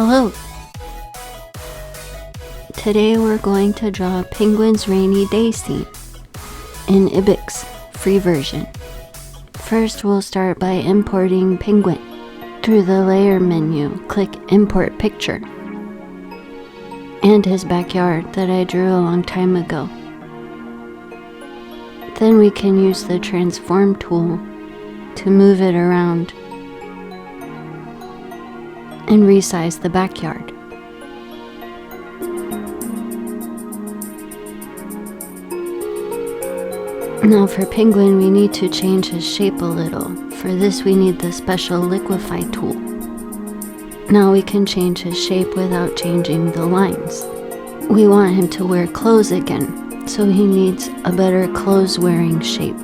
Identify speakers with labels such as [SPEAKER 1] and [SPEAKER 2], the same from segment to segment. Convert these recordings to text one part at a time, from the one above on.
[SPEAKER 1] Hello! Today we're going to draw Penguin's rainy day scene in Ibix free version. First we'll start by importing Penguin. Through the layer menu, click import picture and his backyard that I drew a long time ago. Then we can use the transform tool to move it around and resize the backyard. Now for Penguin, we need to change his shape a little. For this we need the special liquefy tool. Now we can change his shape without changing the lines. We want him to wear clothes again, so he needs a better clothes wearing shape.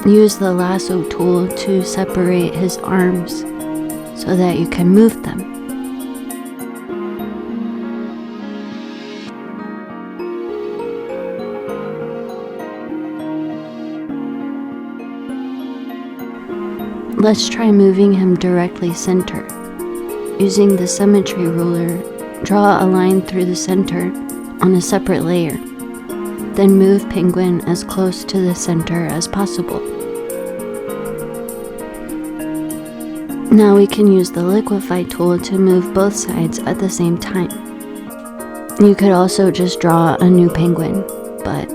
[SPEAKER 1] Use the lasso tool to separate his arms so that you can move them. Let's try moving him directly center. Using the symmetry ruler, draw a line through the center on a separate layer. Then move Penguin as close to the center as possible. Now we can use the liquefy tool to move both sides at the same time. You could also just draw a new penguin, but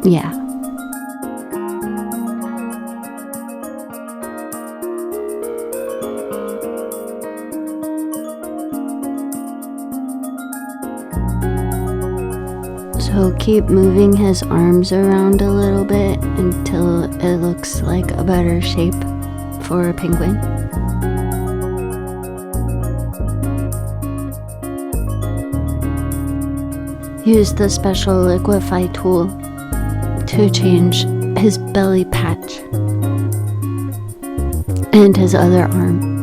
[SPEAKER 1] yeah. So keep moving his arms around a little bit until it looks like a better shape for a penguin. Use the special liquefy tool to change his belly patch and his other arm.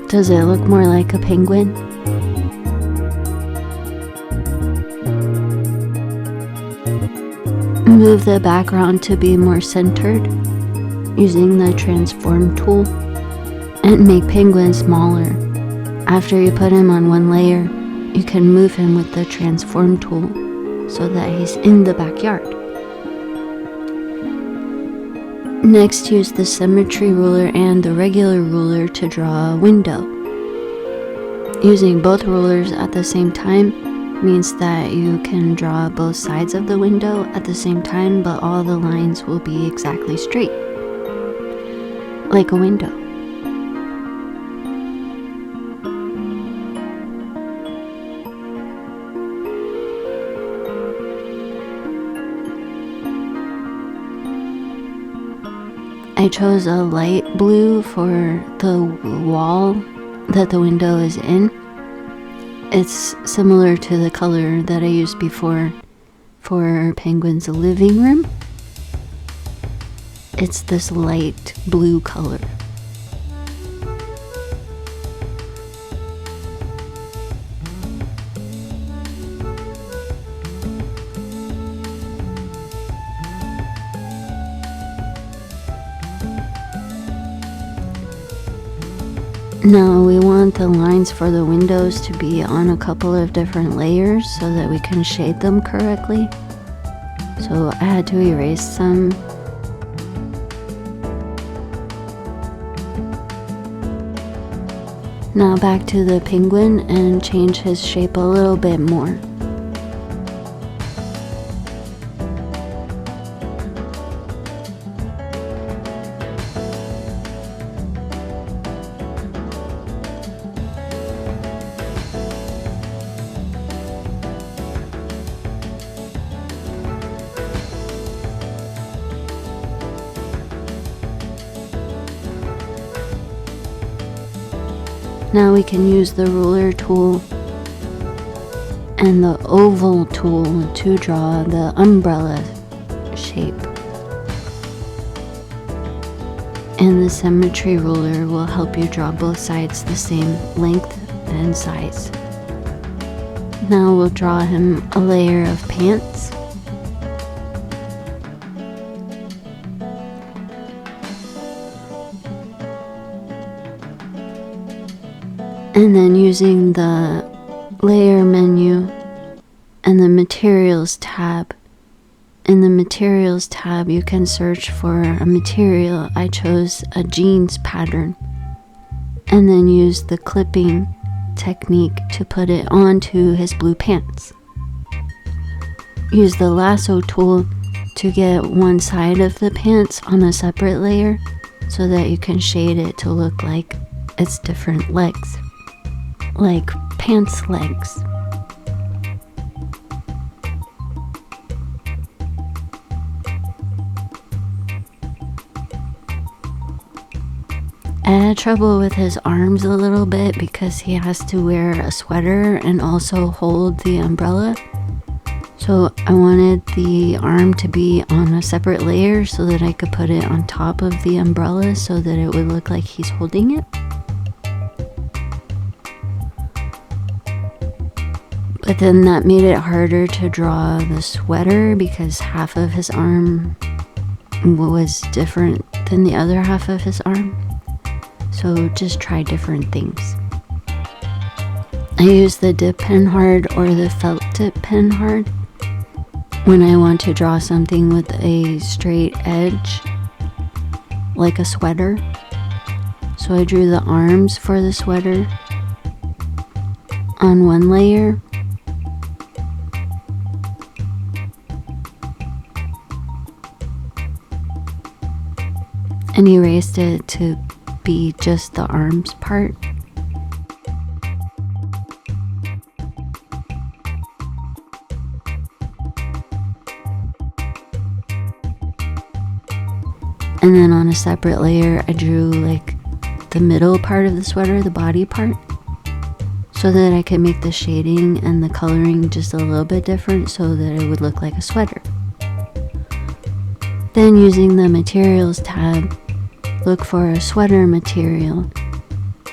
[SPEAKER 1] Does it look more like a penguin? Move the background to be more centered using the transform tool and make Penguin smaller. After you put him on one layer, you can move him with the transform tool so that he's in the backyard. Next, use the symmetry ruler and the regular ruler to draw a window. Using both rulers at the same time means that you can draw both sides of the window at the same time, but all the lines will be exactly straight, like a window. I chose a light blue for the wall that the window is in. It's similar to the color that I used before for Penguin's living room. It's this light blue color. Now we want the lines for the windows to be on a couple of different layers so that we can shade them correctly. So I had to erase some. Now back to the penguin and change his shape a little bit more. Now we can use the ruler tool and the oval tool to draw the umbrella shape. And the symmetry ruler will help you draw both sides the same length and size. Now we'll draw him a layer of pants. And then using the layer menu and the materials tab. In the materials tab, you can search for a material. I chose a jeans pattern, and then use the clipping technique to put it onto his blue pants. Use the lasso tool to get one side of the pants on a separate layer so that you can shade it to look like it's different legs, like pants legs. I had trouble with his arms a little bit because he has to wear a sweater and also hold the umbrella. So I wanted the arm to be on a separate layer so that I could put it on top of the umbrella so that it would look like he's holding it. But then that made it harder to draw the sweater because half of his arm was different than the other half of his arm. So just try different things. I use the dip pen hard or the felt tip pen hard when I want to draw something with a straight edge, like a sweater. So I drew the arms for the sweater on one layer. And erased it to be just the arms part. And then on a separate layer, I drew like the middle part of the sweater, the body part, so that I could make the shading and the coloring just a little bit different so that it would look like a sweater. Then using the materials tab, look for a sweater material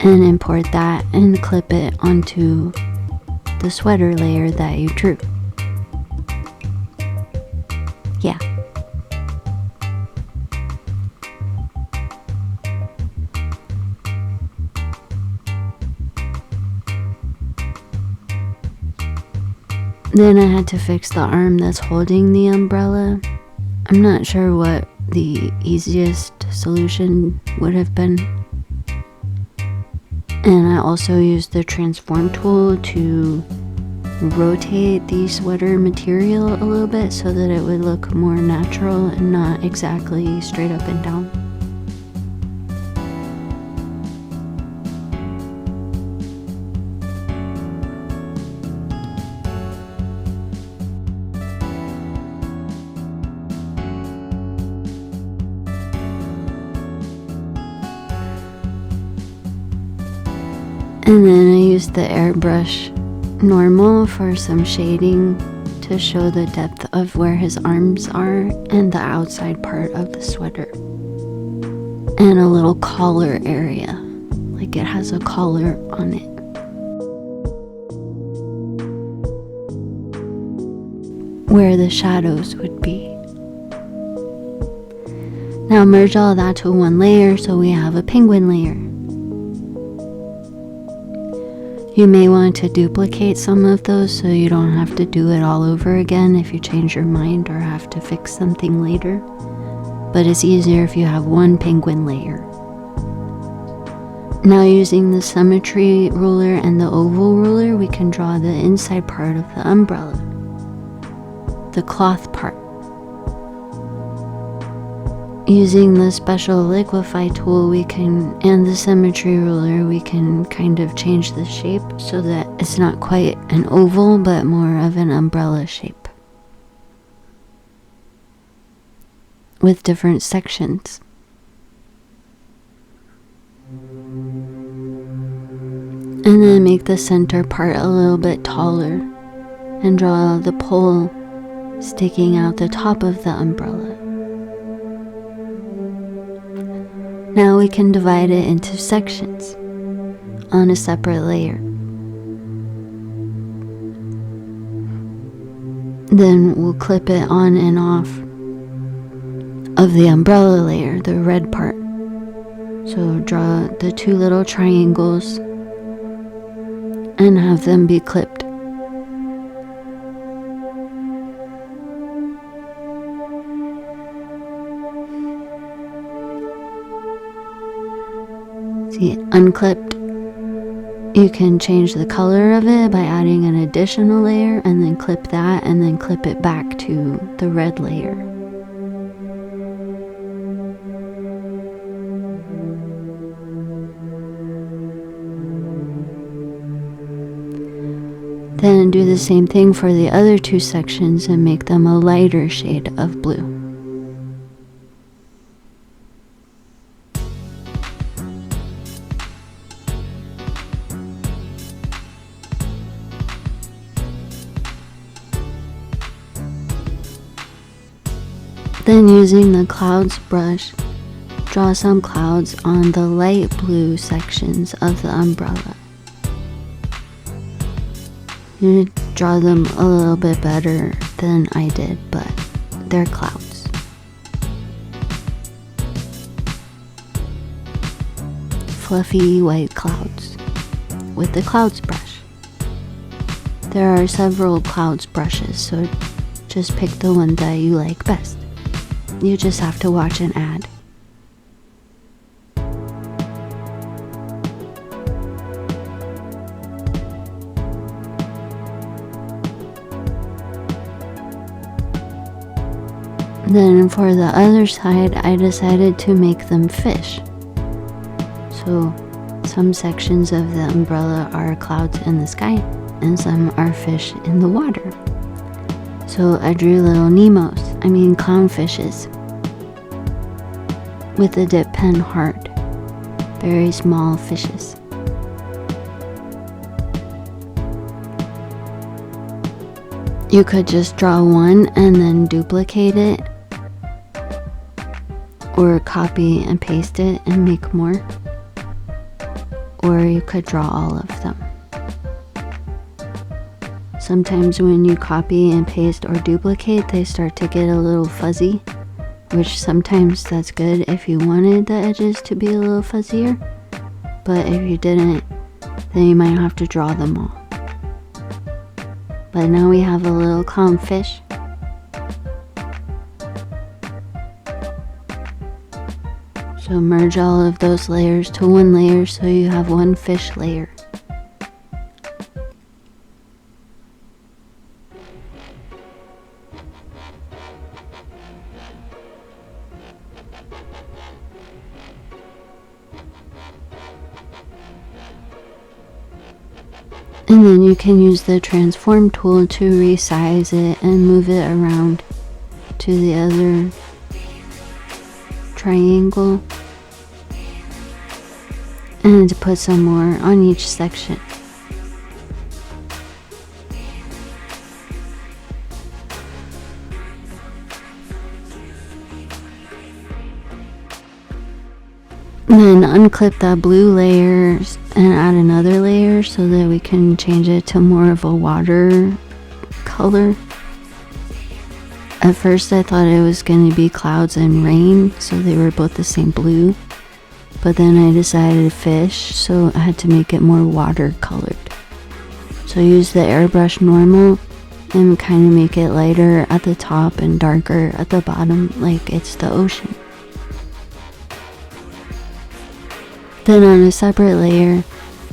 [SPEAKER 1] and import that and clip it onto the sweater layer that you drew. Yeah. Then I had to fix the arm that's holding the umbrella. I'm not sure what the easiest solution would have been. And I also used the transform tool to rotate the sweater material a little bit so that it would look more natural and not exactly straight up and down. And then I used the airbrush normal for some shading to show the depth of where his arms are and the outside part of the sweater. And a little collar area, like it has a collar on it. Where the shadows would be. Now merge all that to one layer so we have a penguin layer. You may want to duplicate some of those so you don't have to do it all over again if you change your mind or have to fix something later. But it's easier if you have one penguin layer. Now using the symmetry ruler and the oval ruler, we can draw the inside part of the umbrella, the cloth part. Using the special liquify tool and the symmetry ruler, we can kind of change the shape so that it's not quite an oval but more of an umbrella shape with different sections. And then make the center part a little bit taller and draw the pole sticking out the top of the umbrella. Now we can divide it into sections on a separate layer. Then we'll clip it on and off of the umbrella layer, the red part. So draw the two little triangles and have them be clipped. See, unclipped, you can change the color of it by adding an additional layer, and then clip that, and then clip it back to the red layer. Then do the same thing for the other two sections and make them a lighter shade of blue. Then using the clouds brush, draw some clouds on the light blue sections of the umbrella. You draw them a little bit better than I did, but they're clouds. Fluffy white clouds with the clouds brush. There are several clouds brushes, so just pick the one that you like best. You just have to watch an ad. Then for the other side, I decided to make them fish. So some sections of the umbrella are clouds in the sky, and some are fish in the water. So I drew little clownfishes with a dip pen heart, very small fishes. You could just draw one and then duplicate it, or copy and paste it and make more, or you could draw all of them. Sometimes when you copy and paste or duplicate, they start to get a little fuzzy, which sometimes that's good if you wanted the edges to be a little fuzzier, but if you didn't, then you might have to draw them all. But now we have a little clownfish. So merge all of those layers to one layer so you have one fish layer. And then you can use the transform tool to resize it and move it around to the other triangle, and to put some more on each section. And then unclip that blue layer and add another layer so that we can change it to more of a water color. At first I thought it was going to be clouds and rain, so they were both the same blue. But then I decided fish, so I had to make it more watercolored. So use the airbrush normal and kind of make it lighter at the top and darker at the bottom, like it's the ocean. Then on a separate layer,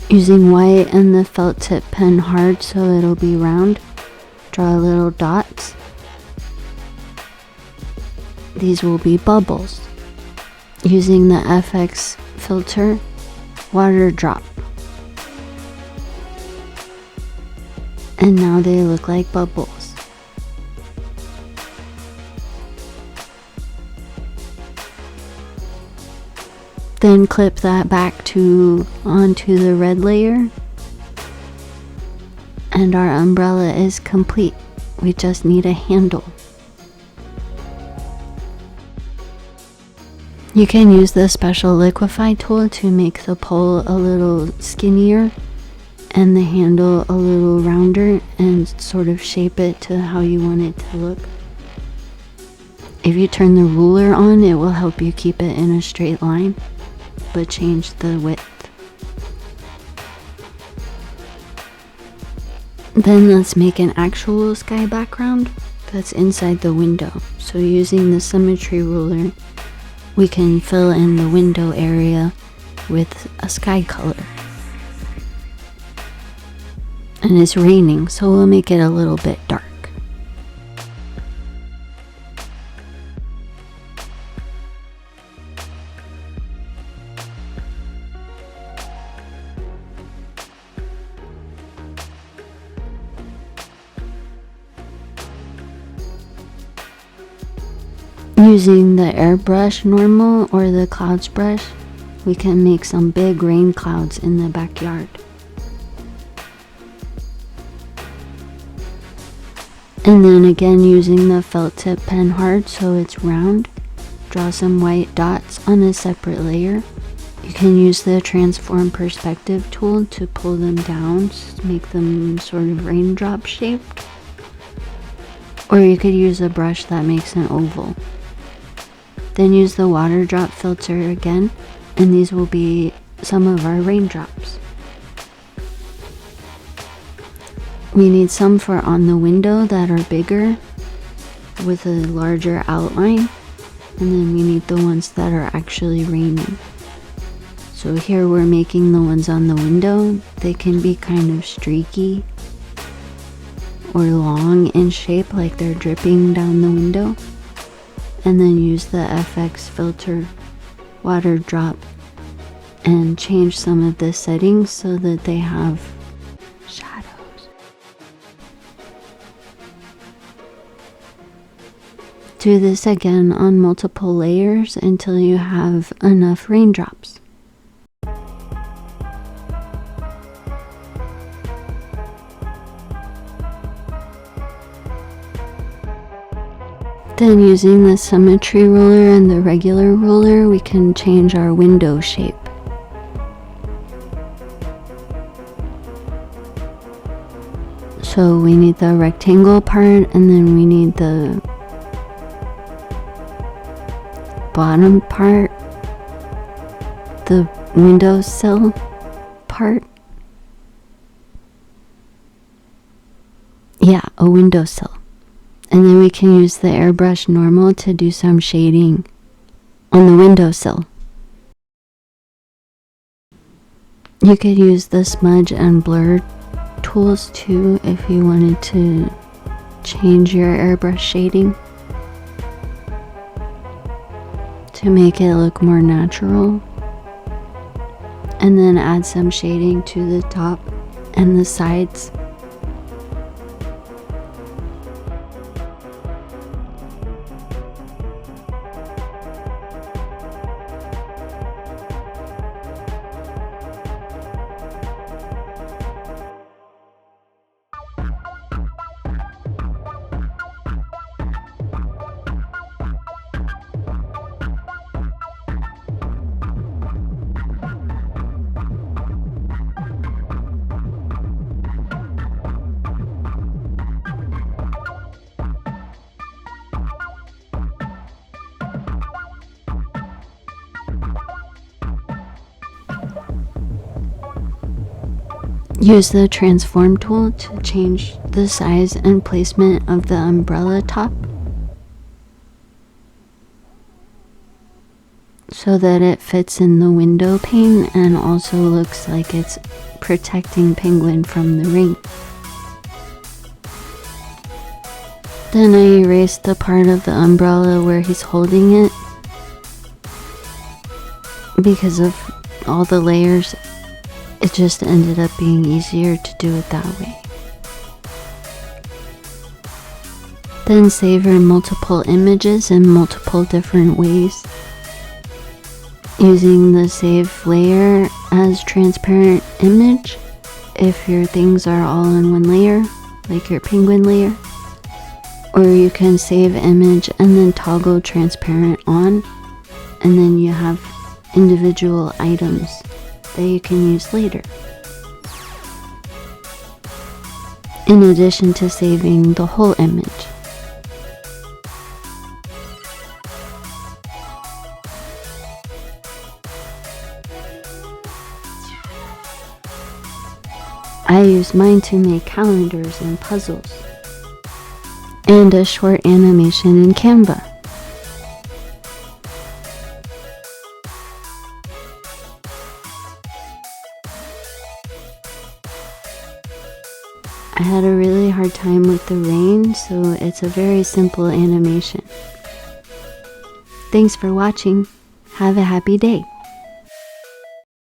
[SPEAKER 1] using white and the felt tip pen hard so it'll be round, draw little dots. These will be bubbles. Using the FX filter, water drop. And now they look like bubbles. Then clip that back onto the red layer. And our umbrella is complete. We just need a handle. You can use the special liquefy tool to make the pole a little skinnier and the handle a little rounder and sort of shape it to how you want it to look. If you turn the ruler on, it will help you keep it in a straight line, but change the width. Then let's make an actual sky background that's inside the window. So using the symmetry ruler, we can fill in the window area with a sky color. And it's raining, so we'll make it a little bit dark. Using the airbrush normal or the clouds brush, we can make some big rain clouds in the backyard. And then again, using the felt tip pen hard so it's round, draw some white dots on a separate layer. You can use the transform perspective tool to pull them down, make them sort of raindrop shaped. Or you could use a brush that makes an oval. Then use the water drop filter again, and these will be some of our raindrops. We need some for on the window that are bigger with a larger outline, and then we need the ones that are actually raining. So here we're making the ones on the window. They can be kind of streaky or long in shape, like they're dripping down the window. And then use the FX filter water drop and change some of the settings so that they have shadows. Do this again on multiple layers until you have enough raindrops. Then using the symmetry ruler and the regular ruler, we can change our window shape. So we need the rectangle part, and then we need the bottom part, the windowsill part. Yeah, a windowsill. And then we can use the airbrush normal to do some shading on the windowsill. You could use the smudge and blur tools too if you wanted to change your airbrush shading to make it look more natural. And then add some shading to the top and the sides. Use the transform tool to change the size and placement of the umbrella top so that it fits in the window pane and also looks like it's protecting Penguin from the rain. Then I erased the part of the umbrella where he's holding it because of all the layers. It just ended up being easier to do it that way. Then savor multiple images in multiple different ways. Using the save layer as transparent image if your things are all in one layer, like your penguin layer. Or you can save image and then toggle transparent on, and then you have individual items that you can use later. In addition to saving the whole image. I use mine to make calendars and puzzles, and a short animation in Canva. I had a really hard time with the rain, so it's a very simple animation. Thanks for watching. Have a happy day.